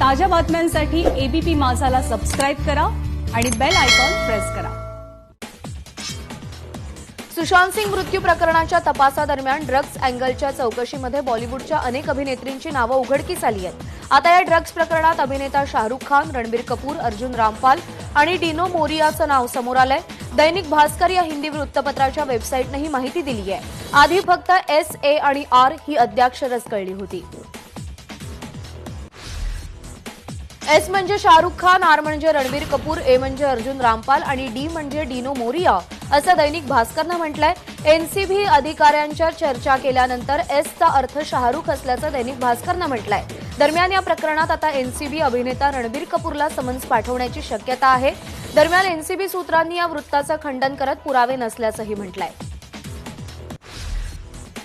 ताज्या बातम्यांसाठी ABP माझाला subscribe करा आणि बेल आयकॉन प्रेस करा। सुशांत सिंग मृत्यू प्रकरणाच्या तपासादरम्यान ड्रग्ज अँगलच्या चौकशीमध्ये बॉलिवूडच्या अनेक अभिनेत्रींची नावं उघडकीस आली आहेत। आता या ड्रग्ज प्रकरणात अभिनेता शाहरुख खान, रणबीर कपूर, अर्जुन रामपाल आणि डिनो मोरियाचं नाव समोर आलंय। दैनिक भास्कर या हिंदी वृत्तपत्राच्या वेबसाईटने ही माहिती दिली आहे। आधी फक्त एस, ए आणि आर ही अद्याक्षरच कळली होती। एस म्हणजे शाहरुख खान, आर म्हणजे रणबीर कपूर, ए म्हणजे अर्जुन रामपाल आणि डी म्हणजे डिनो मोरिया असं दैनिक भास्करनं म्हटलंय। एनसीबी अधिकाऱ्यांच्या चर्चा केल्यानंतर एसचा अर्थ शाहरुख असल्याचं दैनिक भास्करनं म्हटलंय। दरम्यान या प्रकरणात आता एनसीबी अभिनेता रणबीर कपूरला समन्स पाठवण्याची शक्यता आहे। दरम्यान एनसीबी सूत्रांनी या वृत्ताचं खंडन करत पुरावे नसल्याचंही म्हटलंय।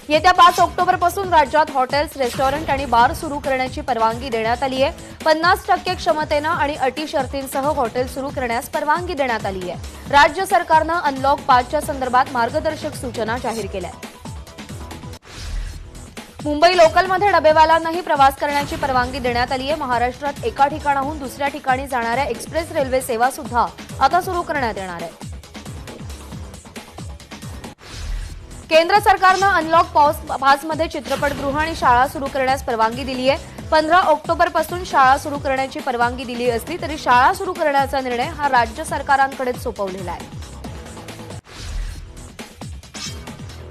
येत्या 5 ऑक्टोबरपासून राज्यात हॉटेल्स, रेस्टॉरंट आणि बार सुरू करण्याची परवानगी देण्यात आली आहे। 50% क्षमतेनं आणि अटी शर्तींसह हॉटेल सुरू करण्यास परवानगी देण्यात आली आहे। राज्य सरकारनं अनलॉक 5च्या संदर्भात मार्गदर्शक सूचना जाहीर केल्या आहेत। मुंबई लोकलमध्ये डबेवाल्यांनाही प्रवास करण्याची परवानगी देण्यात आली आहे। महाराष्ट्रात एका ठिकाणाहून दुसऱ्या ठिकाणी जाणाऱ्या एक्सप्रेस रेल्वे सेवा सुद्धा आता सुरू करण्यात येणार आहे। केंद्र सरकारनं अनलॉक 5मध्ये चित्रपटगृह आणि शाळा सुरू करण्यास परवानगी दिली आहे। 15 ऑक्टोबरपासून शाळा सुरू करण्याची परवानगी दिली असली तरी शाळा सुरू करण्याचा निर्णय हा राज्य सरकारांकडेच सोपवलेला आहे।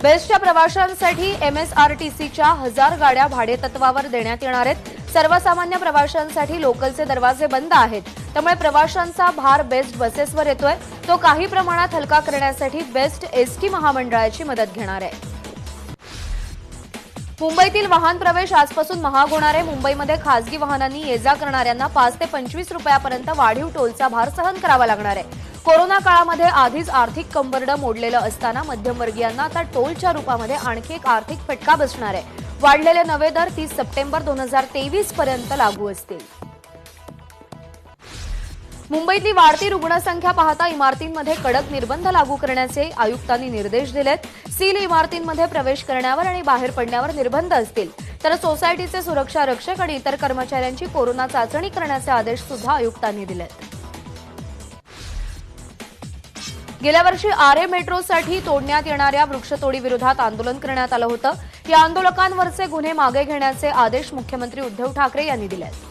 बेस्टच्या प्रवाशांसाठी एमएसआरटीसीच्या 1000 गाड्या भाडेतत्वावर देण्यात येणार आहेत। सर्वसामान्य प्रवाशांसाठी लोकलचे दरवाजे बंद आहेत, त्यामुळे प्रवाशांचा भार बेस्ट बसेसवर येतोय। तो काही प्रमाणात हलका करण्यासाठी बेस्ट एसटी महामंडळाची मदत घेणार आहे। मुंबईतील वाहन प्रवेश आजपासून महाग होणार आहे। मुंबईमध्ये खासगी वाहनांनी ये जा करणाऱ्यांना 5 ते 25 रुपयापर्यंत वाढीव टोलचा भार सहन करावा लागणार आहे। कोरोना काळामध्ये आधीच आर्थिक कंबरडं मोडलेलं असताना मध्यमवर्गीयांना आता टोलच्या रूपामध्ये आणखी एक आर्थिक फटका बसणार आहे। वाढलेले नवे दर 30 सप्टेंबर 2023 पर्यंत लागू असतील। मुंबईतली वाढती रुग्णसंख्या पाहता इमारतींमध्ये कडक निर्बंध लागू करण्याचे आयुक्तांनी निर्देश दिलेत। सील इमारतींमध्ये प्रवेश करण्यावर आणि बाहेर पडण्यावर निर्बंध असतील, तर सोसायटीचे सुरक्षा रक्षक आणि इतर कर्मचाऱ्यांची कोरोना चाचणी करण्याचे आदेश सुद्धा आयुक्तांनी दिलेत। गेल्या वर्षी आरे मेट्रोसाठी तोडण्यात येणाऱ्या वृक्षतोडीविरोधात आंदोलन करण्यात आलं होतं। या आंदोलकांवरचे गुन्हे मागे घेण्याचे आदेश मुख्यमंत्री उद्धव ठाकरे यांनी दिले आहेत।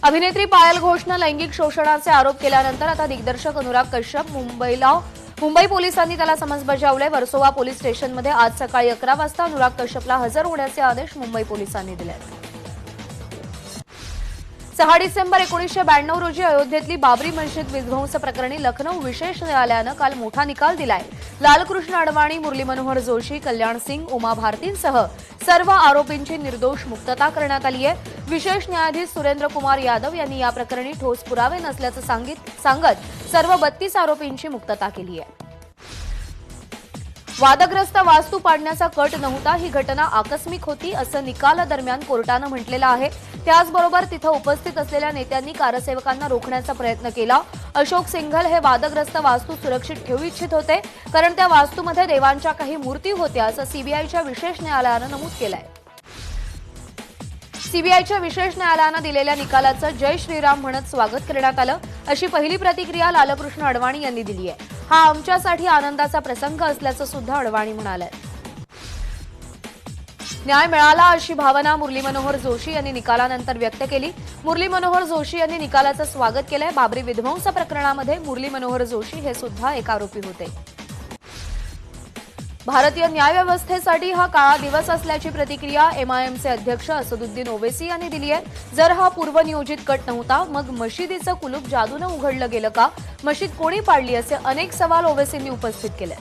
अभिनेत्री पायल घोषनं लैंगिक शोषणाचे आरोप केल्यानंतर आता दिग्दर्शक अनुराग कश्यप मुंबई पोलिसांनी त्याला समन्स बजावले। वर्सोवा पोलीस स्टेशनमध्ये आज सकाळी 11 वाजता अनुराग कश्यपला हजर होण्याचे आदेश मुंबई पोलिसांनी दिले आहेत। 6 डिसेंबर 1992 रोजी अयोध्येतली बाबरी मस्जिद विध्वंस प्रकरणी लखनौ विशेष न्यायालयानं काल मोठा निकाल दिलाय। लालकृष्ण अडवाणी, मुरली मनोहर जोशी, कल्याण सिंग, उमा भारतींसह सर्व आरोपींची निर्दोष मुक्तता करण्यात आली आहे। विशेष न्यायाधीश सुरेंद्र कुमार यादव यांनी या प्रकरणी ठोस पुरावे नसल्याचं सांगत सर्व 32 आरोपींची मुक्तता केली आहे। वादग्रस्त वास्तू पाडण्याचा कट नव्हता, ही घटना आकस्मिक होती असं निकालादरम्यान कोर्टानं म्हटलेलं आहे। त्याचबरोबर तिथं उपस्थित असलेल्या नेत्यांनी कारसेवकांना रोखण्याचा प्रयत्न केला। अशोक सिंघल हे वादग्रस्त वास्तू सुरक्षित ठेवू इच्छित होते, कारण त्या वास्तूमध्ये देवांच्या काही मूर्ती होत्या असं सीबीआयच्या विशेष न्यायालयानं नमूद केलंय। सीबीआयच्या विशेष न्यायालयानं दिलेल्या निकालाचं जय श्रीराम म्हणत स्वागत करण्यात आलं, अशी पहिली प्रतिक्रिया लालकृष्ण अडवाणी यांनी दिली आहे। हा आमच्यासाठी आनंदाचा प्रसंग असल्याचं सुद्धा अडवाणी म्हणाले। न्याय मिळाला अशी भावना मुरली मनोहर जोशी यांनी निकालानंतर व्यक्त केली। मुरली मनोहर जोशी यांनी निकालाचं स्वागत केलंय। बाबरी विध्वंस प्रकरणामध्ये मुरली मनोहर जोशी हे सुद्धा एक आरोपी होते। भारतीय न्यायव्यवस्थेसाठी हा काळा दिवस असल्याची प्रतिक्रिया एमआयएमचे अध्यक्ष असदुद्दीन ओवैसी यांनी दिली आहे। जर हा पूर्वनियोजित कट नव्हता, मग मशिदीचं कुलूप जादूनं उघडलं गेलं का? मशीद कोणी पाडली असे अनेक सवाल ओवैसींनी उपस्थित केले।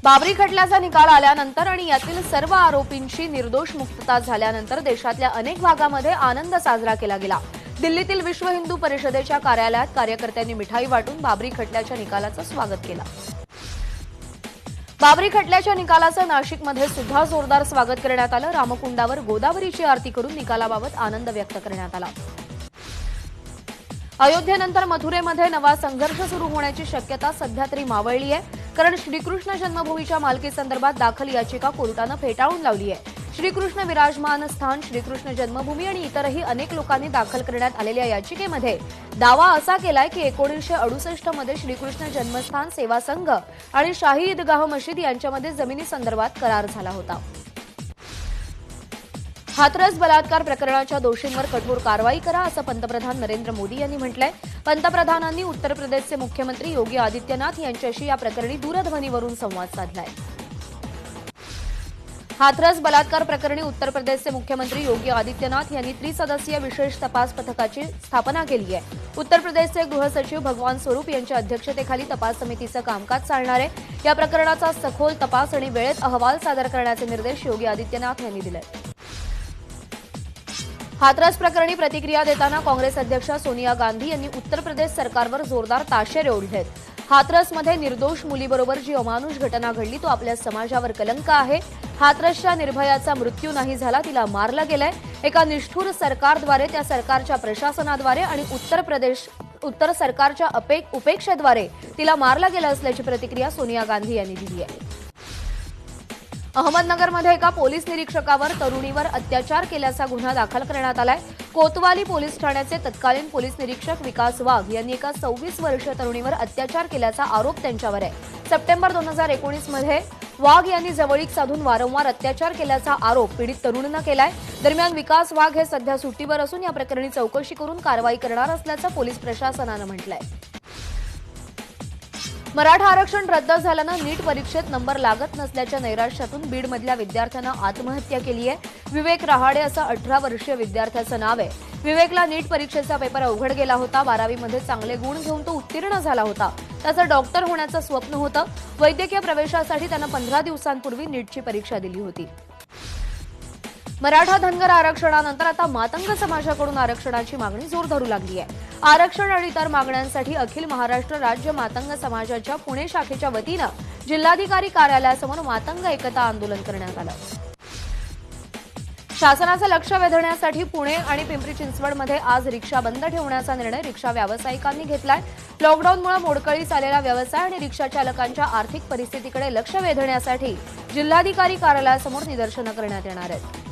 बाबरी खटल्याचा निकाल आल्यानंतर आणि यातील सर्व आरोपींची निर्दोष मुक्तता झाल्यानंतर देशातल्या अनेक भागामध्ये आनंद साजरा केला गेला। दिल्लीतील विश्व हिंदू परिषदेच्या कार्यालयात कार्यकर्त्यांनी मिठाई वाटून बाबरी खटल्याच्या निकालाचं स्वागत केलं। बाबरी खटल्याच्या निकालाचं नाशिकमध्ये सुद्धा जोरदार स्वागत करण्यात आलं। रामकुंडावर गोदावरीची आरती करून निकालाबाबत आनंद व्यक्त करण्यात आला। अयोध्येनंतर मथुरेमध्ये नवा संघर्ष सुरू होण्याची शक्यता सध्या तरी मावळली आहे, कारण श्रीकृष्ण जन्मभूमीच्या मालकीसंदर्भात दाखल याचिका कोर्टानं फेटाळून लावली आहे। श्रीकृष्ण विराजमान स्थान, श्रीकृष्ण जन्मभूमी आणि इतरही अनेक लोकांनी दाखल करण्यात आलेल्या याचिकेमध्ये दावा असा केलाय की 1968 मध्ये श्रीकृष्ण जन्मस्थान सेवा संघ आणि शाही ईदगाह मशीद यांच्यामध्ये जमिनी संदर्भात करार झाला होता. हाथरस बलात्कार प्रकरणाच्या दोषींवर कठोर कारवाई करा असं पंतप्रधान नरेंद्र मोदी यांनी म्हटलंय. पंतप्रधानांनी उत्तर प्रदेशचे मुख्यमंत्री योगी आदित्यनाथ यांच्याशी या प्रकरणी दूरध्वनीवरून संवाद साधलाय. हाथरस बलात्कार प्रकरणी उत्तर प्रदेशचे मुख्यमंत्री योगी आदित्यनाथ यांनी त्रिसदस्यीय विशेष तपास पथकाची स्थापना केली आहे. उत्तर प्रदेशचे गृहसचिव भगवान स्वरूप यांच्या अध्यक्षतेखाली तपास समितीचं कामकाज चालणार आहे. या प्रकरणाचा सखोल तपास आणि वेळेत अहवाल सादर करण्याचे निर्देश योगी आदित्यनाथ यांनी दिले. हाथरस प्रकरणी प्रतिक्रिया देताना काँग्रेस अध्यक्षा सोनिया गांधी यांनी उत्तर प्रदेश सरकारवर जोरदार ताशेरे ओढलेत. हाथरसमध्ये निर्दोष मुलीबरोबर जी अमानुष घटना घडली तो आपल्या समाजावर कलंक आहे. हाथरसच्या निर्भयाचा मृत्यू नाही झाला, तिला मारलं गेलंय. एका निष्ठुर सरकारद्वारे, त्या सरकारच्या प्रशासनाद्वारे आणि उत्तर सरकारच्या उपेक्षेद्वारे तिला मारलं गेलं असल्याची प्रतिक्रिया सोनिया गांधी यांनी दिली आहे. अहमदनगरमध्ये एका पोलीस निरीक्षकावर तरुणीवर अत्याचार केल्याचा गुन्हा दाखल करण्यात आलाय. कोतवाली पोलीस ठाण्याचे तत्कालीन पोलीस निरीक्षक विकास वाघ यांनी एका 26 वर्षीय तरुणीवर अत्याचार केल्याचा आरोप त्यांच्यावर आहे. सप्टेंबर 2019 मध्ये वाघ यांनी जवळीक साधून वारंवार अत्याचार केल्याचा आरोप पीडित तरुणीनं केलाय. दरम्यान विकास वाघ हे सध्या सुट्टीवर असून या प्रकरणी चौकशी करून कारवाई करणार असल्याचं पोलीस प्रशासनानं म्हटलंय. मराठा आरक्षण रद्द झाल्यानं नीट परीक्षेत नंबर लागत नसल्याच्या नैराश्यातून बीडमधल्या विद्यार्थ्यानं आत्महत्या केली आहे. विवेक रहाडे असं 18 वर्षीय विद्यार्थ्याचं नाव आहे. विवेकला नीट परीक्षेचा पेपर अवघड गेला होता. 12वीमध्ये चांगले गुण घेऊन तो उत्तीर्ण झाला होता. त्याचं डॉक्टर होण्याचं स्वप्न होतं. वैद्यकीय प्रवेशासाठी त्यानं 15 दिवसांपूर्वी नीटची परीक्षा दिली होती. मराठा धनगर आरक्षणानंतर आता मातंग समाजाकडून आरक्षणाची मागणी जोर धरू लागली आहे. आरक्षण आणि इतर मागण्यांसाठी अखिल महाराष्ट्र राज्य मातंग समाजाच्या पुणे शाखेच्या वतीनं जिल्हाधिकारी कार्यालयासमोर मातंग एकता आंदोलन करण्यात आलं. शासनाचं लक्ष वेधण्यासाठी पुणे आणि पिंपरी चिंचवडमध्ये आज रिक्षा बंद ठेवण्याचा निर्णय रिक्षा व्यावसायिकांनी घेतलाय. लॉकडाऊनमुळे मोडकळीस आलेला व्यवसाय आणि रिक्षा चालकांच्या आर्थिक परिस्थितीकडे लक्ष वेधण्यासाठी जिल्हाधिकारी कार्यालयासमोर निदर्शनं करण्यात येणार आहेत.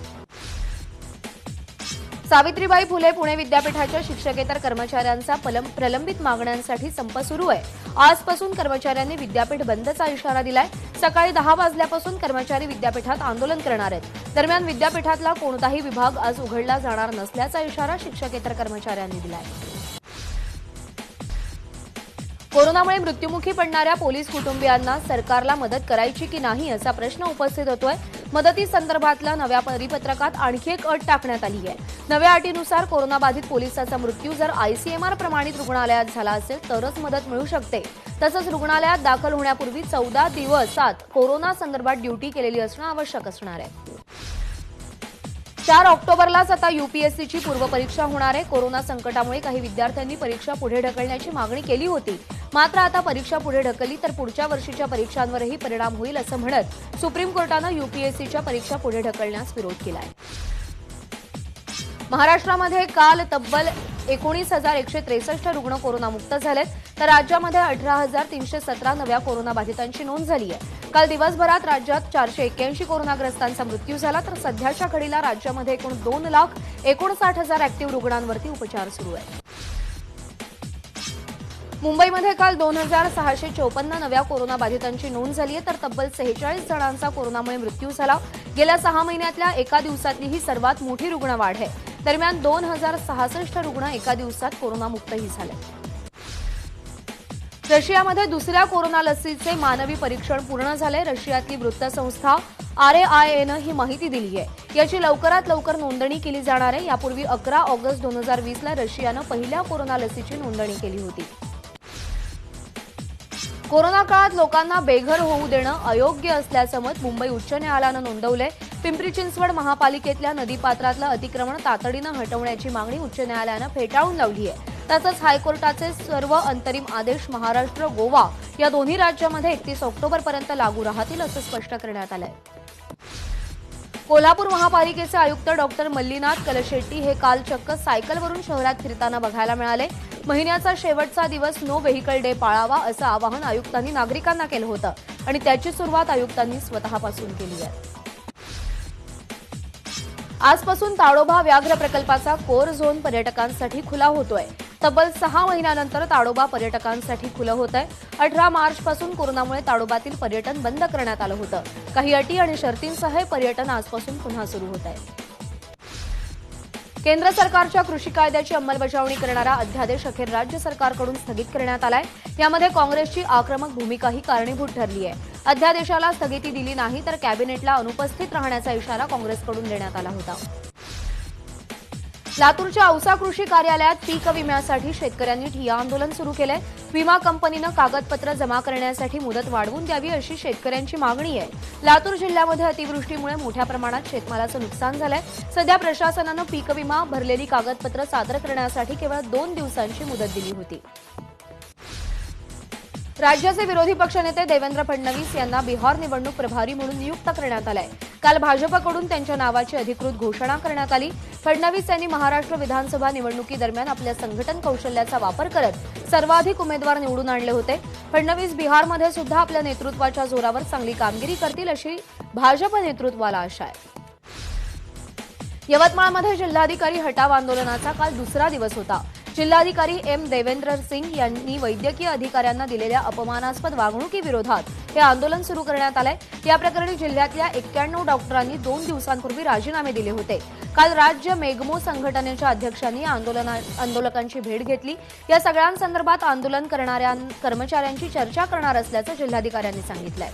सावित्रीबाई फुले पुणे विद्यापीठाच्या शिक्षकेतर कर्मचाऱ्यांचा प्रलंबित मागण्यांसाठी संप सुरू आहे. आजपासून कर्मचाऱ्यांनी विद्यापीठ बंदचा इशारा दिलाय. सकाळी 10 वाजल्यापासून कर्मचारी विद्यापीठात आंदोलन करणार आहेत. दरम्यान विद्यापीठातला कोणताही विभाग आज उघडला जाणार नसल्याचा इशारा शिक्षकेतर कर्मचाऱ्यांनी दिलाय. कोरोनामुळे मृत्युमुखी पडणाऱ्या पोलीस कुटुंबियांना सरकारला मदत करायची की नाही असा प्रश्न उपस्थित होतोय. मदतीसंदर्भातल्या नव्या परिपत्रकात आणखी एक अट टाकण्यात आली आहे. नव्या अटीनुसार कोरोनाबाधित पोलिसाचा मृत्यू जर आयसीएमआर प्रमाणित रुग्णालयात झाला असेल तरच मदत मिळू शकते. तसंच रुग्णालयात दाखल होण्यापूर्वी 14 दिवसात कोरोना संदर्भात ड्युटी केलेली असणं आवश्यक असणार आहे. 4 ऑक्टोबरलाच आता यूपीएससीची पूर्वपरीक्षा होणार आहे. कोरोना संकटामुळे काही विद्यार्थ्यांनी परीक्षा पुढे ढकलण्याची मागणी केली होती. मात्र आता परीक्षा पुढे ढकलली तर पुढच्या वर्षीच्या परीक्षांवरही परिणाम होईल असं म्हणत सुप्रीम कोर्टानं यूपीएससीच्या परीक्षा पुढे ढकलण्यास विरोध केलाय. महाराष्ट्रामध्ये काल तब्बल 19,163 रुग्ण कोरोनामुक्त झालेत, तर राज्यामध्ये 18,317 नव्या कोरोनाबाधितांची नोंद झाली आहे. काल दिवसभरात राज्यात 481 कोरोनाग्रस्तांचा मृत्यू झाला, तर सध्याच्या घडीला राज्यामध्ये एकूण 2,59,000 ऍक्टिव्ह रुग्णांवरती उपचार सुरू आहेत. मुंबईमध्ये काल 2,654 नव्या कोरोनाबाधितांची नोंद झाली आहे, तर तब्बल 46 जणांचा कोरोनामुळे मृत्यू झाला. गेल्या 6 महिन्यातल्या एका दिवसातली ही सर्वात मोठी रुग्णवाढ आहे. दरम्यान 2,066 रुग्ण एका दिवसात कोरोनामुक्तही झाले. रशियामध्ये दुसऱ्या कोरोना लसीचे मानवी परीक्षण पूर्ण झाले. रशियातली वृत्तसंस्था RAIनं ही माहिती दिली आहे. याची लवकरात लवकर नोंदणी केली जाणार आहे. यापूर्वी 11 ऑगस्ट 2020ला रशियानं पहिल्या कोरोना लसीची नोंदणी केली होती. कोरोना काळात लोकांना बेघर होऊ देणं अयोग्य असल्याचं मत मुंबई उच्च न्यायालयानं नोंदवलंय. पिंपरी चिंचवड महापालिकेतल्या नदीपात्रातलं अतिक्रमण तातडीनं हटवण्याची मागणी उच्च न्यायालयानं फेटाळून लावली आहे. तसंच हायकोर्टाचे सर्व अंतरिम आदेश महाराष्ट्र, गोवा या दोन्ही राज्यांमध्ये 31 ऑक्टोबरपर्यंत लागू राहतील असं स्पष्ट करण्यात आलंय. कोल्हापूर महापालिकेचे आयुक्त डॉक्टर मल्लीनाथ कलशेट्टी हे काल चक्क सायकलवरून शहरात फिरताना बघायला मिळाले. महिन्याचा शेवटचा दिवस नो व्हेकल डे पाळावा असं आवाहन आयुक्तांनी नागरिकांना केलं होतं आणि त्याची सुरुवात आयुक्तांनी स्वतःपासून केली आहे. आजपासून ताडोबा व्याघ्र प्रकल्पाचा कोर झोन पर्यटकांसाठी खुला होतोय. तब्बल 6 महिन्यानंतर ताडोबा पर्यटकांसाठी खुलं होत आहे. 18 मार्चपासून कोरोनामुळे ताडोबातील पर्यटन बंद करण्यात आलं होतं. काही अटी आणि शर्तींसह हे पर्यटन आजपासून पुन्हा सुरू होत आहे. केंद्र सरकारच्या कृषी कायद्याची अंमलबजावणी करणारा अध्यादेश अखेर राज्य सरकारकडून स्थगित करण्यात आलाय. यामध्ये काँग्रेसची आक्रमक भूमिकाही कारणीभूत ठरली आहे. अध्यादेशाला स्थगिती दिली नाही तर कॅबिनेटला अनुपस्थित राहण्याचा इशारा काँग्रेसकडून देण्यात आला होता. लातूरच्या औसा कृषी कार्यालयात पीक विम्यासाठी शेतकऱ्यांनी ठिय्या आंदोलन सुरू केलंय. विमा कंपनीनं कागदपत्र जमा करण्यासाठी मुदत वाढवून द्यावी अशी शेतकऱ्यांची मागणी आहे. लातूर जिल्ह्यामध्ये अतिवृष्टीमुळे मोठ्या प्रमाणात शेतमालाचं नुकसान झालंय. सध्या प्रशासनानं पीक विमा भरलेली कागदपत्र सादर करण्यासाठी केवळ 2 दिवसांची मुदत दिली होती. राज्याचे विरोधी पक्षनेते देवेंद्र फडणवीस यांना बिहार निवडणूक प्रभारी म्हणून नियुक्त करण्यात आलंय. काल भाजपकडून त्यांच्या नावाची अधिकृत घोषणा करण्यात आली. फडणवीस यांनी महाराष्ट्र विधानसभा निवडणुकीदरम्यान आपल्या संघटन कौशल्याचा वापर करत सर्वाधिक उमेदवार निवडून आणले होते. फडणवीस बिहारमध्ये सुद्धा आपल्या नेतृत्वाच्या जोरावर चांगली कामगिरी करतील अशी भाजप नेतृत्वाला आशा आहे. यवतमाळमध्ये जिल्हाधिकारी हटाव आंदोलनाचा काल दुसरा दिवस होता. जिल्हाधिकारी एम देवेंद्र सिंग यांनी वैद्यकीय अधिकाऱ्यांना दिलेल्या अपमानास्पद वागणुकीविरोधात हे आंदोलन सुरू करण्यात आलंय. या प्रकरणी जिल्ह्यातल्या 91 डॉक्टरांनी 2 दिवसांपूर्वी राजीनामे दिले होते. काल राज्य मेगमो संघटनेच्या अध्यक्षांनी आंदोलकांची भेट घेतली. या सगळ्यांसंदर्भात आंदोलन करणाऱ्या कर्मचाऱ्यांची चर्चा करणार असल्याचं जिल्हाधिकाऱ्यांनी सांगितलंय.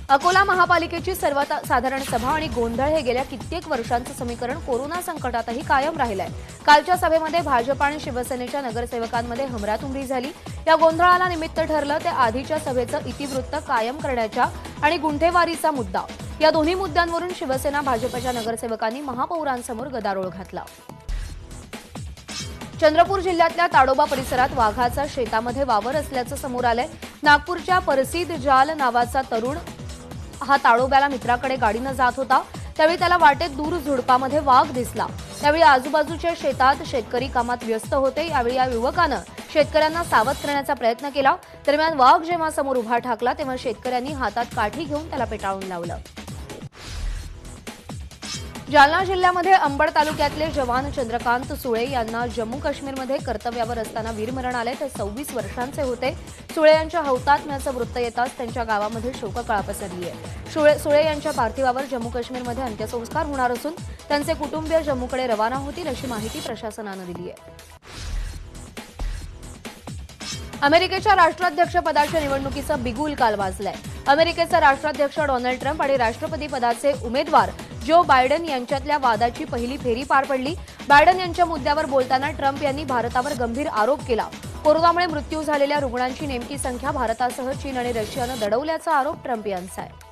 अकोला महापालिकेची सर्वसाधारण सभा आणि गोंधळ हे गेल्या कित्येक वर्षांचं समीकरण कोरोना संकटातही कायम राहिलंय. कालच्या सभेमध्ये भाजप आणि शिवसेनेच्या नगरसेवकांमध्ये हमरातुमरी झाली. या गोंधळाला निमित्त ठरलं ते आधीच्या सभेचं इतिवृत्त कायम करण्याच्या आणि गुंठेवारीचा मुद्दा. या दोन्ही मुद्द्यांवरून शिवसेना भाजपच्या नगरसेवकांनी महापौरांसमोर गदारोळ घातला. चंद्रपूर जिल्ह्यातल्या ताडोबा परिसरात वाघाचा शेतामध्ये वावर असल्याचं समोर आलंय. नागपूरच्या परसीद जाल नावाचा तरुण हा ताडोब्याला मित्राकडे गाडीनं जात होता. त्यावेळी त्याला वाटेत दूर झुडपामध्ये वाघ दिसला. त्यावेळी आजूबाजूच्या शेतात शेतकरी कामात व्यस्त होते. यावेळी या युवकानं शेतकऱ्यांना सावध करण्याचा प्रयत्न केला. दरम्यान वाघ जेव्हा समोर उभा ठाकला तेव्हा शेतकऱ्यांनी हातात काठी घेऊन त्याला पेटाळून लावलं. जालना जिल्ह्यामध्ये अंबड तालुक्यातले जवान चंद्रकांत सुळे यांना जम्मू काश्मीरमध्ये कर्तव्यावर असताना वीरमरण आले. ते 26 वर्षांचे होते. सुळे यांच्या हौतात्म्याचं वृत्त येताच त्यांच्या गावामध्ये शोककळा पसरली आहे. सुळे यांच्या पार्थिवावर जम्मू काश्मीरमध्ये अंत्यसंस्कार होणार असून त्यांचे कुटुंबीय जम्मूकडे रवाना होतील अशी माहिती प्रशासनानं दिली आहे. अमेरिकेच्या राष्ट्राध्यक्षपदाच्या निवडणुकीचं बिगुल काल वाजलंय. अमेरिकेचे राष्ट्राध्यक्ष डोनाल्ड ट्रम्प आणि राष्ट्रपती पदाचे उमेदवार जो बायडन यांच्यातल्या वादाची पहिली फेरी पार पडली. बायडन यांच्या मुद्द्यावर बोलताना ट्रम्प यांनी भारतावर गंभीर आरोप केला. कोरोनामुळे मृत्यू झालेल्या रुग्णांची नेमकी संख्या भारतासह चीन आणि रशियानं दडवल्याचा आरोप ट्रम्प यांचा आहे.